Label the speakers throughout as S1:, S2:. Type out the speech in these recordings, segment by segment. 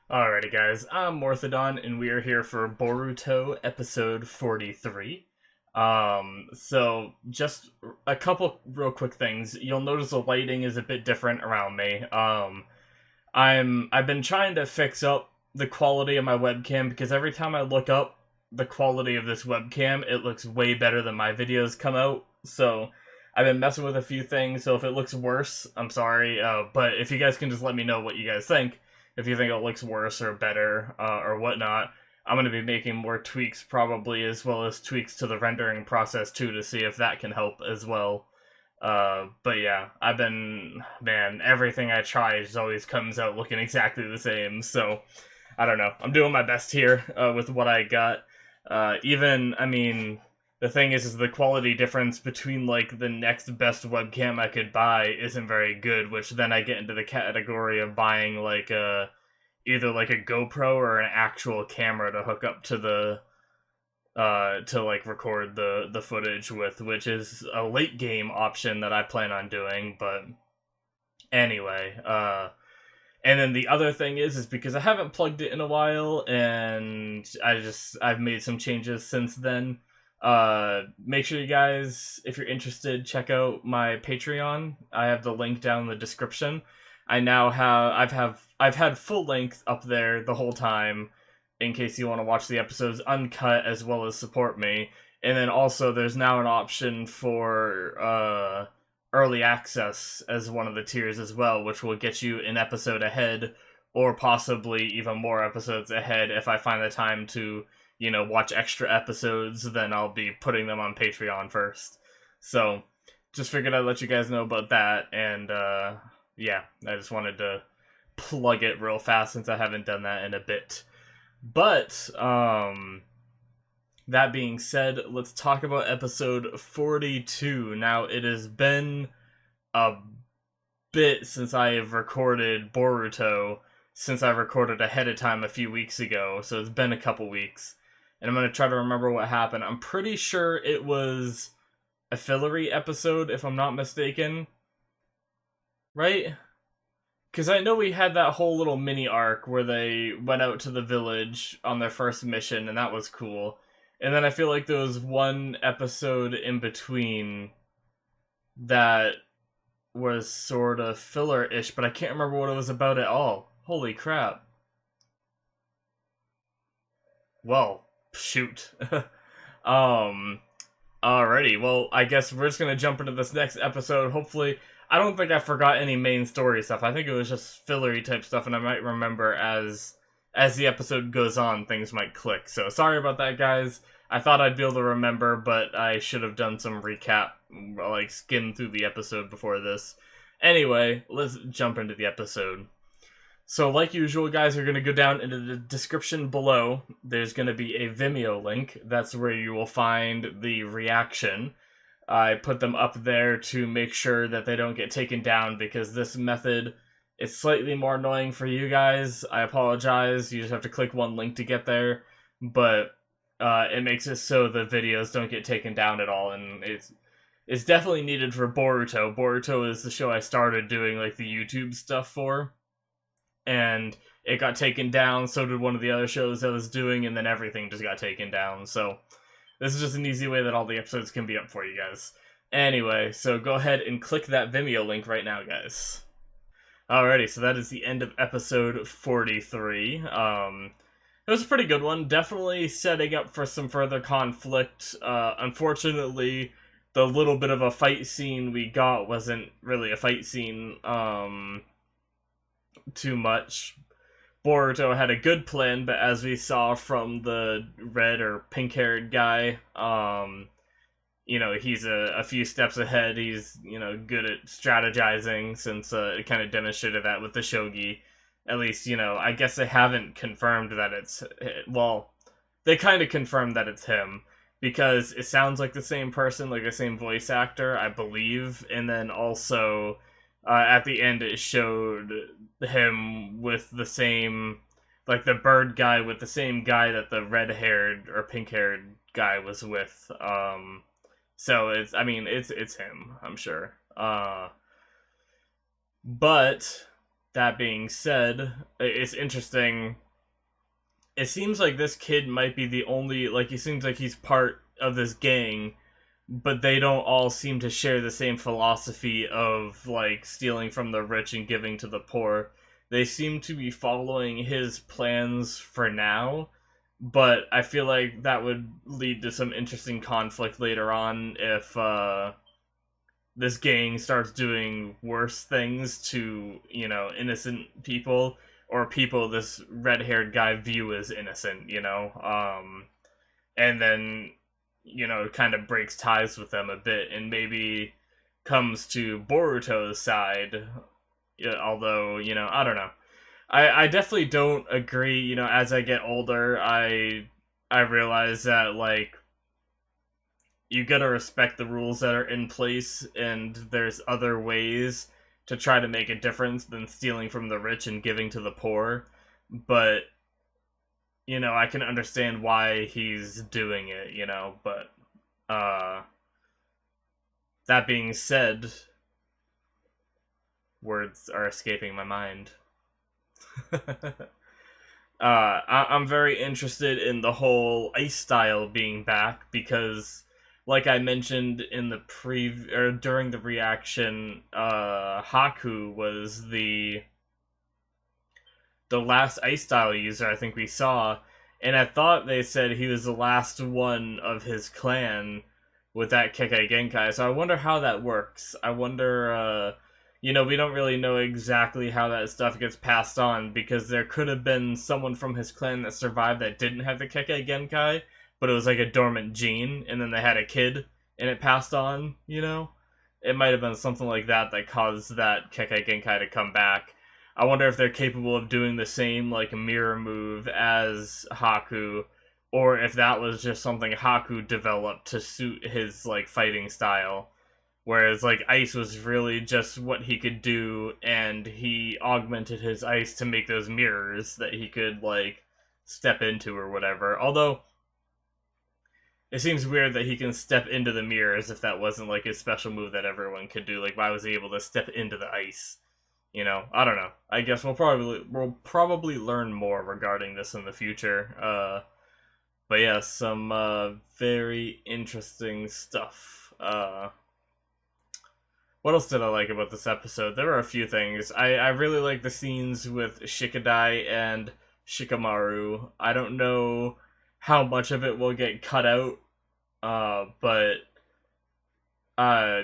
S1: Alrighty, guys, I'm Morthadon, and we are here for Boruto episode 43. So just a couple real quick things. You'll notice the lighting is a bit different around me. I've been trying to fix up the quality of my webcam because every time I look up the quality of this webcam, it looks way better than my videos come out. So I've been messing with a few things. So if it looks worse, I'm sorry. But if you guys can just let me know what you guys think, if you think it looks worse or better or whatnot, I'm going to be making more tweaks probably, as well as tweaks to the rendering process too, to see if that can help as well. But yeah, man, everything I try just always comes out looking exactly the same, so I don't know. I'm doing my best here with what I got. The thing is the quality difference between, like, the next best webcam I could buy isn't very good, which then I get into the category of buying, like, either like a GoPro or an actual camera to hook up to the to like record the footage with, which is a late game option that I plan on doing. But anyway, and then the other thing is because I haven't plugged it in a while, and I've made some changes since then. Make sure you guys, if you're interested, check out my Patreon. I have the link down in the description. I've had full length up there the whole time, in case you want to watch the episodes uncut as well as support me. And then also there's now an option for early access as one of the tiers as well, which will get you an episode ahead, or possibly even more episodes ahead if I find the time to, watch extra episodes. Then I'll be putting them on Patreon first. So just figured I'd let you guys know about that. And yeah, I just wanted to plug it real fast since I haven't done that in a bit. But that being said, let's talk about episode 42. Now, it has been a bit since I have recorded Boruto, since I recorded ahead of time a few weeks ago, so it's been a couple weeks. And I'm going to try to remember what happened. I'm pretty sure it was a fillery episode, if I'm not mistaken. Right? Because I know we had that whole little mini arc where they went out to the village on their first mission, and that was cool. And then I feel like there was one episode in between that was sort of filler-ish, but I can't remember what it was about at all. Holy crap. Well, shoot. um, Alrighty, well, I guess we're just gonna jump into this next episode. Hopefully, I don't think I forgot any main story stuff. I think it was just fillery type stuff, and I might remember as the episode goes on, things might click. So sorry about that, guys. I thought I'd be able to remember, but I should have done some recap, like skim through the episode before this. Anyway, let's jump into the episode. So, like usual, guys, are going to go down into the description below. There's going to be a Vimeo link. That's where you will find the reaction. I put them up there to make sure that they don't get taken down, because this method is slightly more annoying for you guys. I apologize. You just have to click one link to get there. But it makes it so the videos don't get taken down at all, and it's definitely needed for Boruto. Boruto is the show I started doing, like, the YouTube stuff for, and it got taken down. So did one of the other shows I was doing, and then everything just got taken down. So this is just an easy way that all the episodes can be up for you guys. Anyway, so go ahead and click that Vimeo link right now, guys. Alrighty, so that is the end of episode 43. It was a pretty good one. Definitely setting up for some further conflict. Unfortunately, the little bit of a fight scene we got wasn't really a fight scene. Too much. Boruto had a good plan, but as we saw from the red or pink-haired guy, he's a few steps ahead. He's, good at strategizing, since it kind of demonstrated that with the shogi. At least, I guess they haven't confirmed that it's, well, they kind of confirmed that it's him, because it sounds like the same person, like the same voice actor, I believe, and then also at the end it showed him with the same, like the bird guy with the same guy that the red-haired or pink-haired guy was with. So it's him, I'm sure. But that being said, it's interesting. It seems like this kid might be the only, like, he seems like he's part of this gang, but they don't all seem to share the same philosophy of, like, stealing from the rich and giving to the poor. They seem to be following his plans for now, but I feel like that would lead to some interesting conflict later on if this gang starts doing worse things to, innocent people, or people this red-haired guy view as innocent, and then, kind of breaks ties with them a bit, and maybe comes to Boruto's side, although, I don't know. I definitely don't agree, as I get older, I realize that, like, you gotta respect the rules that are in place, and there's other ways to try to make a difference than stealing from the rich and giving to the poor. But, I can understand why he's doing it, but, that being said, words are escaping my mind. I'm very interested in the whole ice style being back because, like I mentioned in the or during the reaction, Haku was the last ice style user I think we saw, and I thought they said he was the last one of his clan with that Kekkei Genkai. So I wonder how that works. I wonder, we don't really know exactly how that stuff gets passed on, because there could have been someone from his clan that survived that didn't have the Kekkei Genkai, but it was like a dormant gene, and then they had a kid, and it passed on, It might have been something like that that caused that Kekkei Genkai to come back. I wonder if they're capable of doing the same, like, mirror move as Haku, or if that was just something Haku developed to suit his, like, fighting style. Whereas, like, ice was really just what he could do, and he augmented his ice to make those mirrors that he could, like, step into or whatever. Although, it seems weird that he can step into the mirrors if that wasn't, like, his special move that everyone could do. Like, why was he able to step into the ice? I don't know. I guess we'll probably learn more regarding this in the future. But yeah, some very interesting stuff. What else did I like about this episode? There were a few things. I really like the scenes with Shikadai and Shikamaru. I don't know how much of it will get cut out, but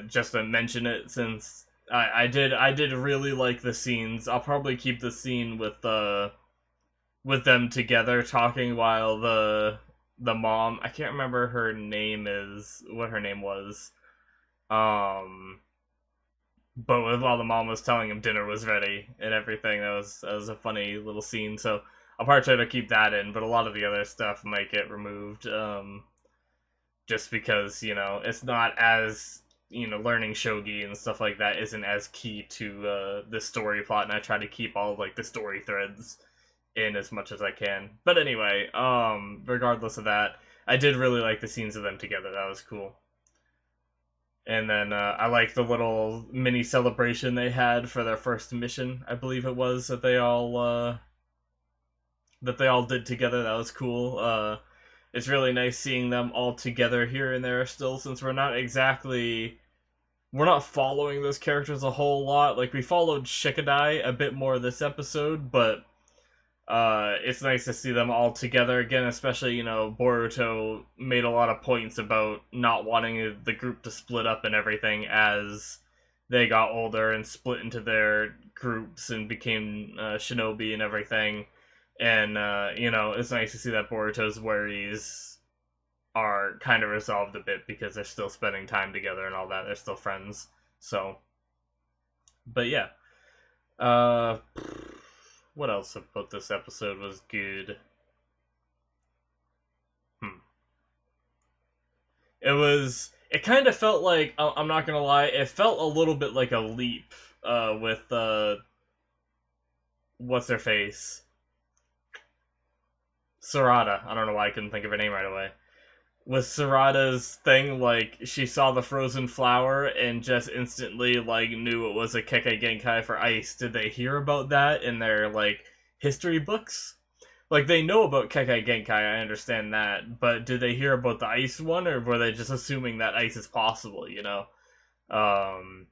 S1: just to mention it, since I did really like the scenes. I'll probably keep the scene with them together talking while the mom, I can't remember what her name was, but while the mom was telling him dinner was ready and everything, that was a funny little scene. So I'll probably try to keep that in, but a lot of the other stuff might get removed, just because, it's not as, learning shogi and stuff like that isn't as key to the story plot, and I try to keep all, like, the story threads in as much as I can. But anyway, regardless of that, I did really like the scenes of them together. That was cool. And then I like the little mini celebration they had for their first mission, I believe it was, that they all did together. That was cool. It's really nice seeing them all together here and there still, since we're not following those characters a whole lot. Like, we followed Shikadai a bit more this episode, but it's nice to see them all together again, especially, Boruto made a lot of points about not wanting the group to split up and everything as they got older and split into their groups and became shinobi and everything. And, it's nice to see that Boruto's worries are kind of resolved a bit because they're still spending time together and all that. They're still friends. So, but yeah. What else about this episode was good? It kind of felt like, I'm not gonna lie, it felt a little bit like a leap, with, what's her face? Sarada. I don't know why I couldn't think of her name right away. with Sarada's thing, like, she saw the frozen flower and just instantly, like, knew it was a Kekkei Genkai for ice. Did they hear about that in their, like, history books? Like, they know about Kekkei Genkai, I understand that, but did they hear about the ice one, or were they just assuming that ice is possible, you know? Um,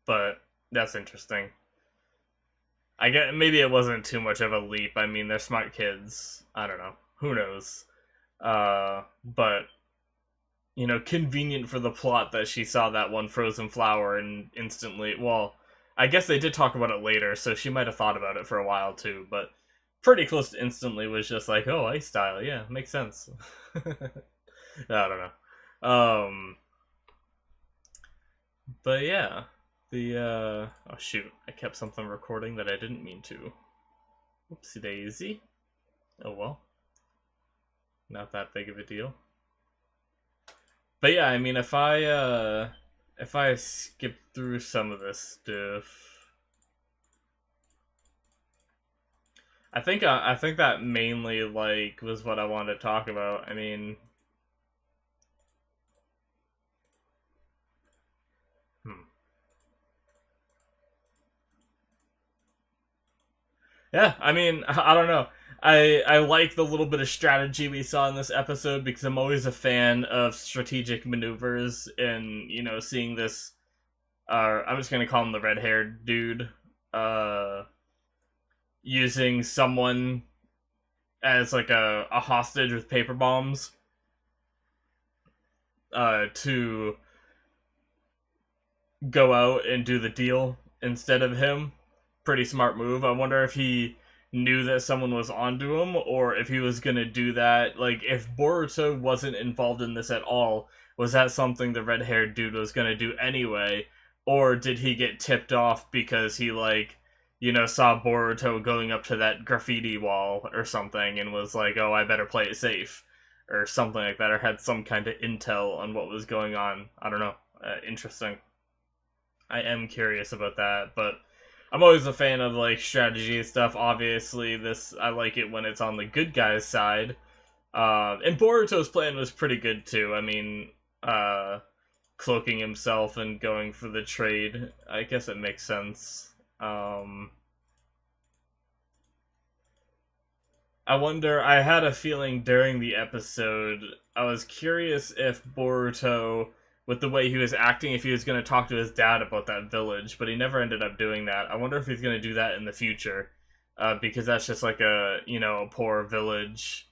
S1: but that's interesting. I get maybe it wasn't too much of a leap. I mean, they're smart kids. I don't know. Who knows? But convenient for the plot that she saw that one frozen flower and instantly. Well, I guess they did talk about it later, so she might have thought about it for a while too. But pretty close to instantly was just like, oh, ice style, yeah, makes sense. I don't know. But yeah, the oh shoot, I kept something recording that I didn't mean to. Oopsie daisy. Oh well, not that big of a deal. But yeah, I mean, if I skip through some of this stuff, I think that mainly like was what I wanted to talk about. I mean, hmm. Yeah, I mean, I don't know. I like the little bit of strategy we saw in this episode because I'm always a fan of strategic maneuvers and seeing this. I'm just gonna call him the red haired dude. Uh, Using someone as like a hostage with paper bombs. To go out and do the deal instead of him. Pretty smart move. I wonder if he knew that someone was onto him or if he was gonna do that. Like, if Boruto wasn't involved in this at all, was that something the red haired dude was gonna do anyway? Or did he get tipped off because he, like, saw Boruto going up to that graffiti wall or something and was like, oh, I better play it safe? Or something like that, or had some kind of intel on what was going on. I don't know. Interesting. I am curious about that, but I'm always a fan of like strategy stuff. Obviously, this I like it when it's on the good guy's side. And Boruto's plan was pretty good too. I mean, uh, cloaking himself and going for the trade. I guess it makes sense. I wonder. I had a feeling during the episode. I was curious if Boruto, with the way he was acting, if he was going to talk to his dad about that village, but he never ended up doing that. I wonder if he's going to do that in the future, because that's just like a poor village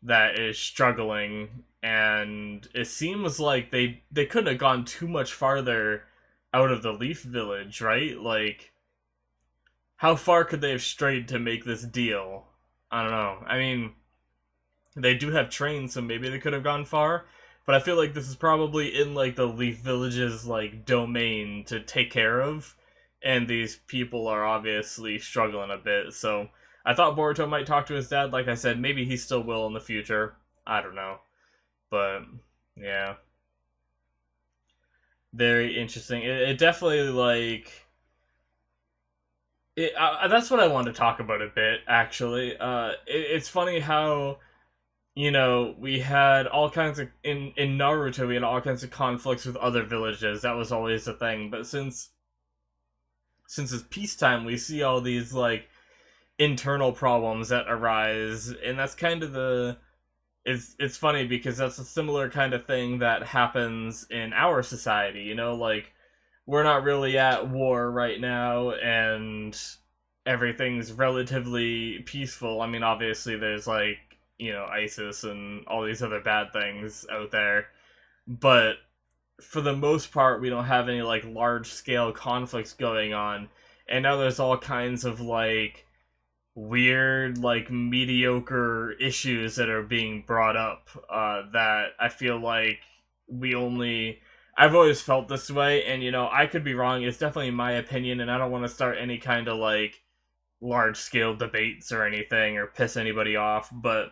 S1: that is struggling, and it seems like they couldn't have gone too much farther out of the Leaf Village, right? Like, how far could they have strayed to make this deal? I don't know. I mean, they do have trains, so maybe they could have gone far. But I feel like this is probably in like the Leaf Village's like domain to take care of, and these people are obviously struggling a bit. So I thought Boruto might talk to his dad. Like I said, maybe he still will in the future. I don't know, but yeah, very interesting. It definitely like that's what I want to talk about a bit, actually. It's funny how we had all kinds of in Naruto. We had all kinds of conflicts with other villages. That was always a thing. But since it's peacetime, we see all these like internal problems that arise, and that's kind of the. It's funny because that's a similar kind of thing that happens in our society. Like, we're not really at war right now, and everything's relatively peaceful. I mean, obviously, there's like ISIS and all these other bad things out there, but for the most part, we don't have any like large scale conflicts going on. And now there's all kinds of like weird, like mediocre issues that are being brought up. That I feel like we only I've always felt this way, and I could be wrong. It's definitely my opinion, and I don't want to start any kind of like large scale debates or anything or piss anybody off, but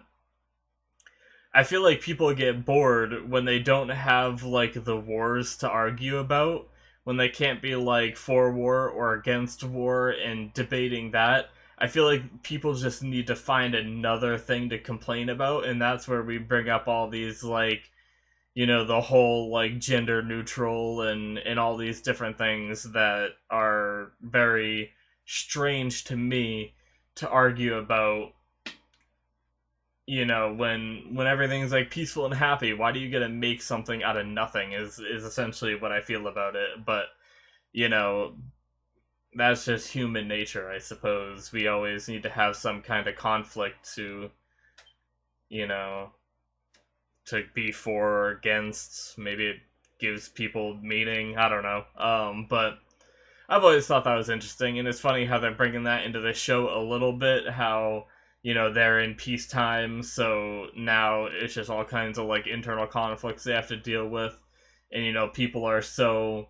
S1: I feel like people get bored when they don't have like the wars to argue about, when they can't be like for war or against war and debating that. I feel like people just need to find another thing to complain about, and that's where we bring up all these, like, the whole, like, gender neutral and all these different things that are very strange to me to argue about. When everything's like peaceful and happy, why do you get to make something out of nothing? Is essentially what I feel about it. But you know, that's just human nature, I suppose. We always need to have some kind of conflict you know, to be for or against. Maybe it gives people meaning. I don't know. But I've always thought that was interesting, and it's funny how they're bringing that into the show a little bit. How they're in peacetime, so now it's just all kinds of like internal conflicts they have to deal with, and people are so.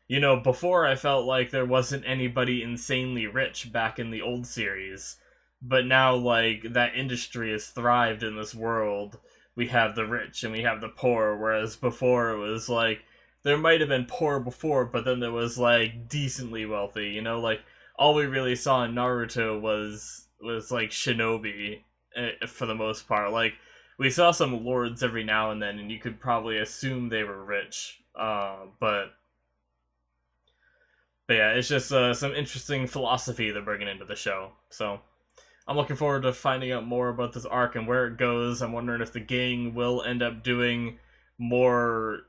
S1: Before I felt like there wasn't anybody insanely rich back in the old series, but now, like, that industry has thrived in this world. We have the rich and we have the poor, whereas before it was like, there might have been poor before, but then there was, like, decently wealthy, like, all we really saw in Naruto was like, shinobi, for the most part. Like, we saw some lords every now and then, and you could probably assume they were rich, but yeah, it's just some interesting philosophy they're bringing into the show. So I'm looking forward to finding out more about this arc and where it goes. I'm wondering if the gang will end up doing more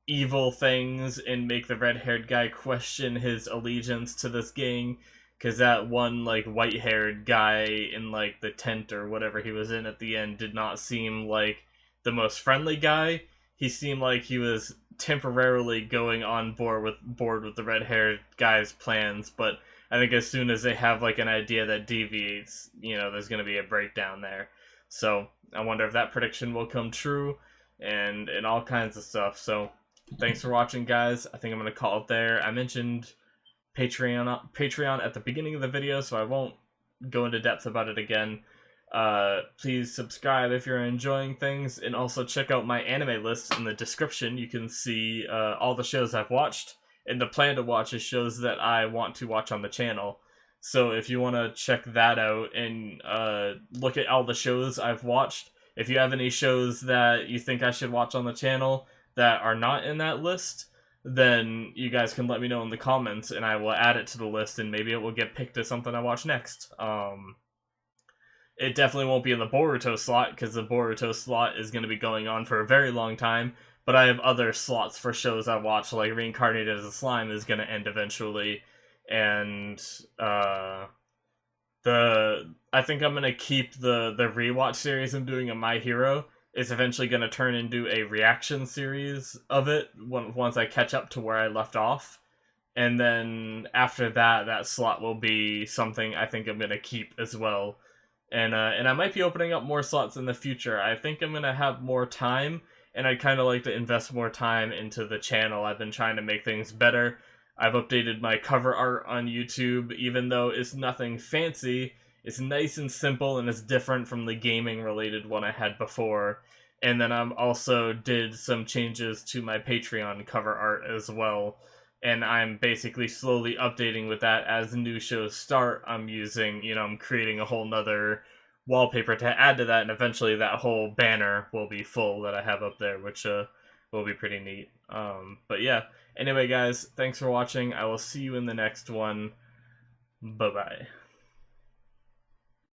S1: evil things and make the red-haired guy question his allegiance to this gang. Because that one, like, white-haired guy in, like, the tent or whatever he was in at the end did not seem like the most friendly guy. He seemed like he was temporarily going on board with the red-haired guy's plans, but I think as soon as they have, like, an idea that deviates, there's going to be a breakdown there. So I wonder if that prediction will come true, and all kinds of stuff. So thanks for watching, guys. I think I'm going to call it there. I mentioned Patreon at the beginning of the video, so I won't go into depth about it again. Please subscribe if you're enjoying things, and also check out my anime list in the description. You can see all the shows I've watched, and the plan to watch is shows that I want to watch on the channel. So if you want to check that out and look at all the shows I've watched, if you have any shows that you think I should watch on the channel that are not in that list, then you guys can let me know in the comments, and I will add it to the list, and maybe it will get picked as something I watch next. It definitely won't be in the Boruto slot, because the Boruto slot is going to be going on for a very long time, but I have other slots for shows I watch, like Reincarnated as a Slime is going to end eventually, and I think I'm going to keep the rewatch series I'm doing of My Hero. It's eventually going to turn into a reaction series of it once I catch up to where I left off. And then after that, that slot will be something I think I'm going to keep as well. And I might be opening up more slots in the future. I think I'm going to have more time, and I'd kind of like to invest more time into the channel. I've been trying to make things better. I've updated my cover art on YouTube, even though it's nothing fancy. It's nice and simple, and it's different from the gaming-related one I had before. And then I'm also did some changes to my Patreon cover art as well. And I'm basically slowly updating with that as new shows start. I'm creating a whole nother wallpaper to add to that, and eventually that whole banner will be full that I have up there, which will be pretty neat. But yeah, anyway, guys, thanks for watching. I will see you in the next one. Bye-bye.